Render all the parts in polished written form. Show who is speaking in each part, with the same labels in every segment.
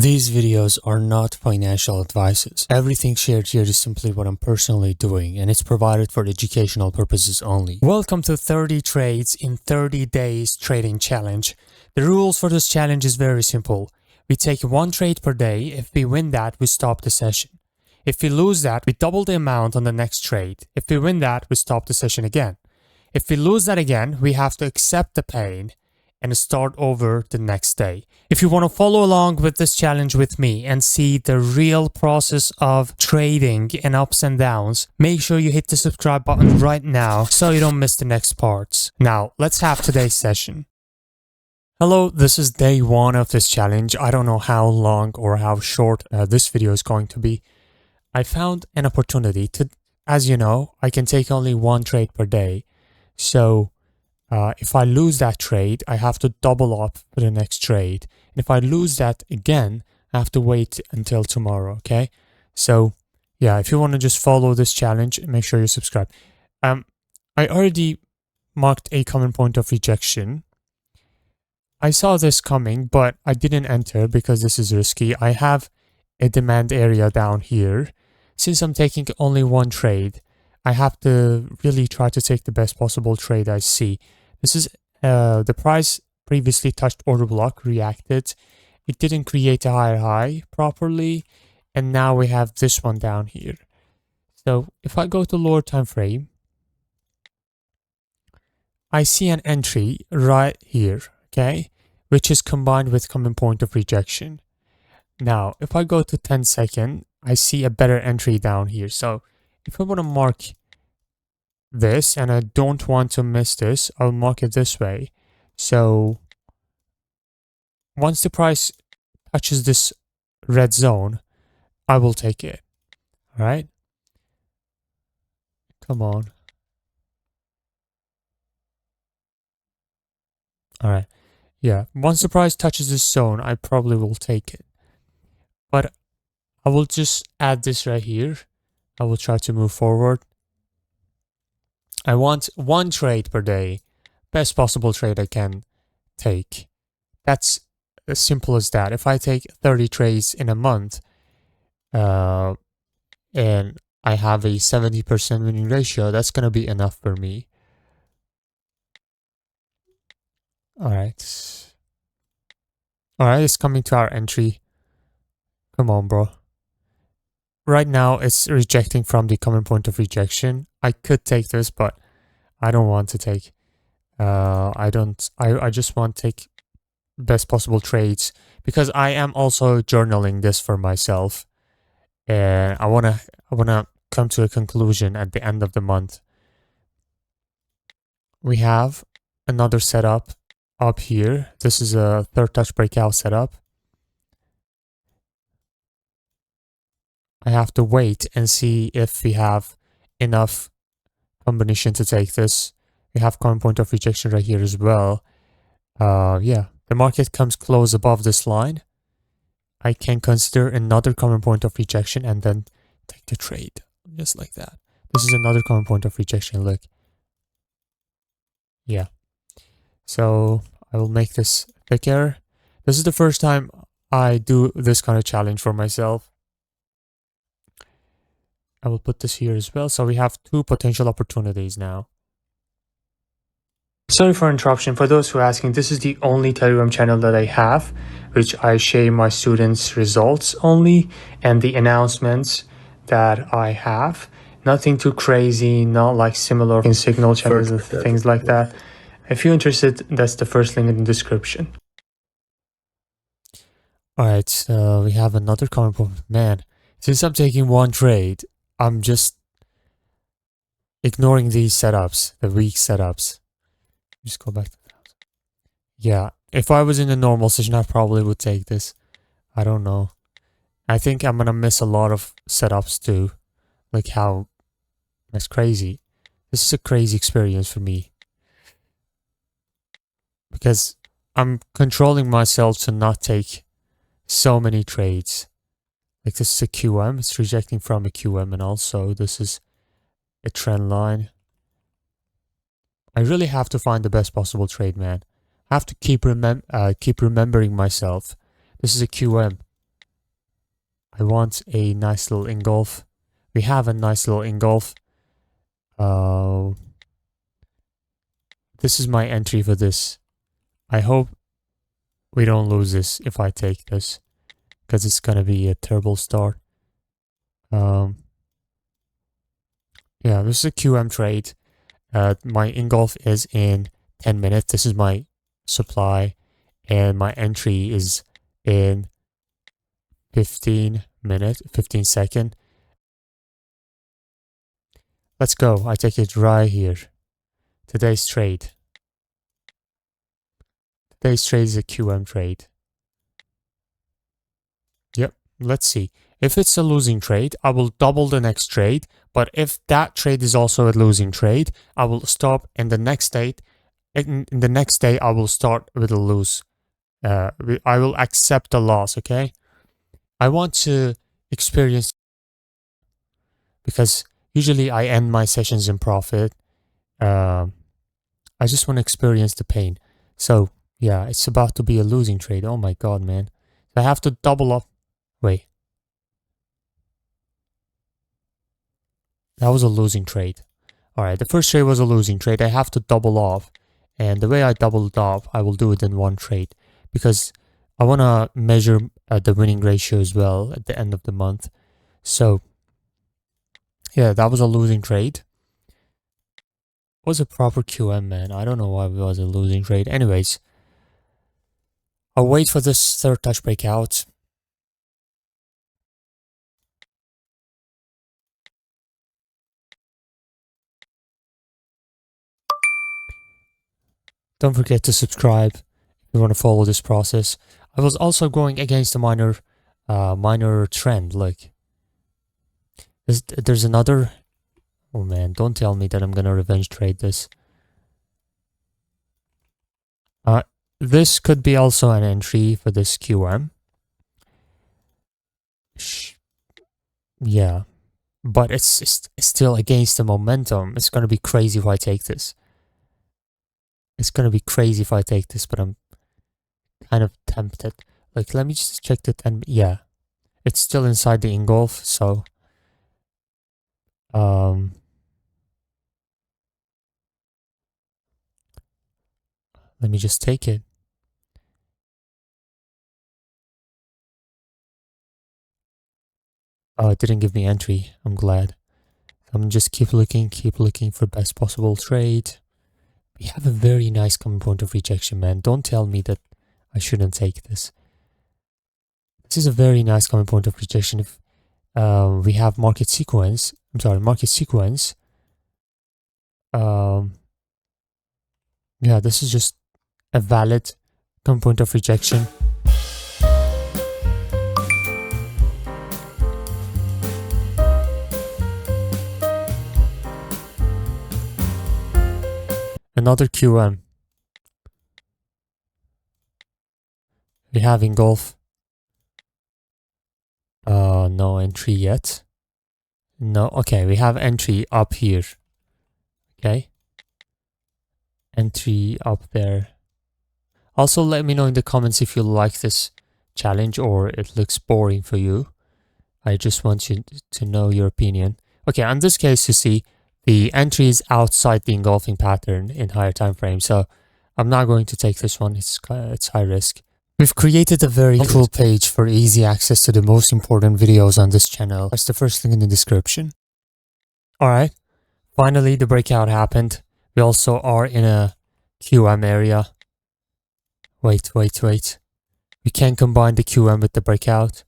Speaker 1: These videos are not financial advices. Everything shared here is simply what I'm personally doing, and it's provided for educational purposes only. Welcome to 30 Trades in 30 Days Trading Challenge. The rules for this challenge is very simple. We take one trade per day. If we win that, we stop the session. If we lose that, we double the amount on the next trade. If we win that, we stop the session again. If we lose that again, we have to accept the pain and start over the next day. If you want to follow along with this challenge with me and see the real process of trading and ups and downs, make sure you hit the subscribe button right now so you don't miss the next parts. Now, let's have today's session. Hello, this is day one of this challenge. I don't know how long or how short this video is going to be. I found an opportunity to, as you know, I can take only one trade per day. So if I lose that trade, I have to double up for the next trade. And if I lose that again, I have to wait until tomorrow, okay? So, yeah, if you want to just follow this challenge, make sure you subscribe. I already marked a common point of rejection. I saw this coming, but I didn't enter because this is risky. I have a demand area down here. Since I'm taking only one trade, I have to really try to take the best possible trade I see. This is the price previously touched order block, reacted. It didn't create a higher high properly. And now we have this one down here. So if I go to lower time frame, I see an entry right here, okay, which is combined with common point of rejection. Now, if I go to 10 second, I see a better entry down here. So if I want to mark this and I don't want to miss this, I'll mark it this way. So once the price touches this red zone, I will take it. All right. Come on. All right. Yeah. Once the price touches this zone, I probably will take it. But I will just add this right here. I will try to move forward. I want one trade per day, best possible trade I can take. That's as simple as that. If I take 30 trades in a month and I have a 70% winning ratio, that's going to be enough for me. All right. All right, it's coming to our entry. Come on, bro. Right now, it's rejecting from the common point of rejection. I could take this, but I don't want to take. I just want to take best possible trades because I am also journaling this for myself, and I wanna come to a conclusion at the end of the month. We have another setup up here. This is a third touch breakout setup. I have to wait and see if we have enough combination to take this. We have common point of rejection right here as well. Yeah, the market comes close above this line. I can consider another common point of rejection and then take the trade, just like that. This is another common point of rejection, look. Yeah. So I will make this thicker. This is the first time I do this kind of challenge for myself. I will put this here as well. So we have two potential opportunities now. Sorry for interruption. For those who are asking, this is the only Telegram channel that I have, which I share my students' results only and the announcements that I have. Nothing too crazy, not like similar in Signal channels and things like that. If you're interested, that's the first link in the description. Alright, so we have another common point. Man, since I'm taking one trade, I'm just ignoring these setups, the weak setups. Just go back to that. Yeah, if I was in a normal session, I probably would take this. I don't know. I think I'm gonna miss a lot of setups too. Like how that's crazy. This is a crazy experience for me. Because I'm controlling myself to not take so many trades. Like this is a QM, it's rejecting from a QM, and also this is a trend line. I really have to find the best possible trade, man. I have to keep remembering myself. This is a QM. I want a nice little engulf. We have a nice little engulf. This is my entry for this. I hope we don't lose this if I take this, because it's gonna be a terrible start. Yeah, this is a QM trade. My engulf is in 10 minutes. This is my supply, and my entry is in 15 second. Let's go. I take it right here. Today's trade. Today's trade is a QM trade. Yep, let's see. If it's a losing trade, I will double the next trade. But if that trade is also a losing trade, I will stop, and the next day, I will start with a lose. I will accept the loss, okay? I want to experience, because usually I end my sessions in profit. I just want to experience the pain. So yeah, it's about to be a losing trade. Oh my god, man. I have to double up. Wait. That was a losing trade. Alright, the first trade was a losing trade. I have to double off. And the way I doubled off, I will do it in one trade. Because I want to measure the winning ratio as well at the end of the month. So, yeah, that was a losing trade. It was a proper QM, man. I don't know why it was a losing trade. Anyways, I'll wait for this third touch breakout. Don't forget to subscribe if you want to follow this process. I was also going against a minor trend. Like, there's another. Oh man, don't tell me that I'm gonna revenge trade this. This could be also an entry for this QM. Yeah, but it's still against the momentum. It's gonna be crazy if I take this. It's gonna be crazy if I take this, but I'm kind of tempted. Like, let me just check the 10. Yeah, it's still inside the engulf, so let me just take it. Oh, it didn't give me entry. I'm glad. I'm just keep looking for best possible trade. We have a very nice common point of rejection, man. Don't tell me that I shouldn't take this. This is a very nice common point of rejection. If we have market sequence, yeah, this is just a valid common point of rejection. Another QM. We have engulf. No entry yet. No, okay, we have entry up here. Okay. Entry up there. Also, let me know in the comments if you like this challenge or it looks boring for you. I just want you to know your opinion. Okay, in this case, you see, the entry is outside the engulfing pattern in higher time frame, so I'm not going to take this one. It's high risk. We've created a very cool page for easy access to the most important videos on this channel. That's the first link in the description. Alright, finally the breakout happened. We also are in a QM area. Wait. We can combine the QM with the breakout.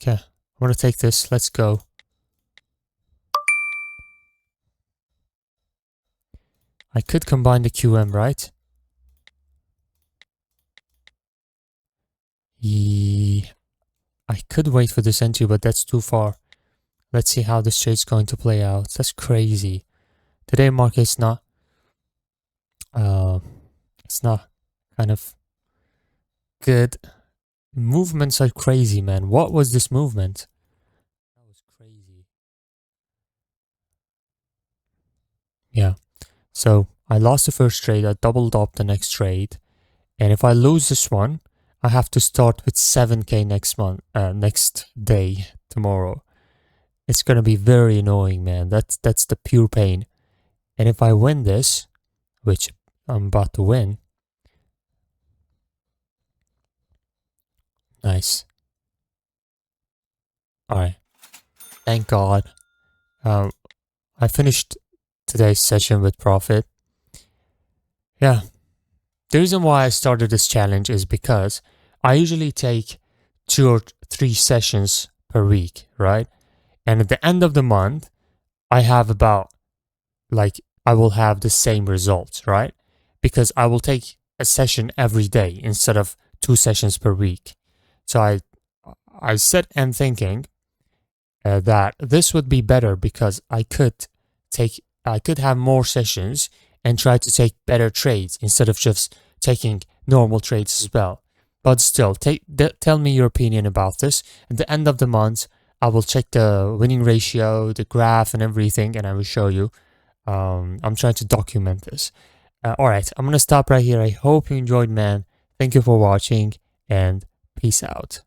Speaker 1: Okay, I want to take this. Let's go. I could combine the QM, right? I could wait for this entry, but that's too far. Let's see how this trade's going to play out. That's crazy. Today market's not it's not kind of good. Movements are crazy, man. What was this movement? That was crazy. Yeah. So I lost the first trade. I doubled up the next trade. And if I lose this one, I have to start with 7k next month, next day, tomorrow. It's gonna be very annoying, man. That's the pure pain. And if I win this, which I'm about to win, nice. Alright, thank God. I finished today's session with profit. Yeah, the reason why I started this challenge is because I usually take 2 or 3 sessions per week, right? And at the end of the month, I have about, like, I will have the same results, right? Because I will take a session every day instead of 2 sessions per week. So I set and thinking that this would be better because I could have more sessions and try to take better trades instead of just taking normal trades as well. But still, tell me your opinion about this. At the end of the month, I will check the winning ratio, the graph and everything, and I will show you. I'm trying to document this. Alright, I'm gonna stop right here. I hope you enjoyed, man. Thank you for watching, and peace out.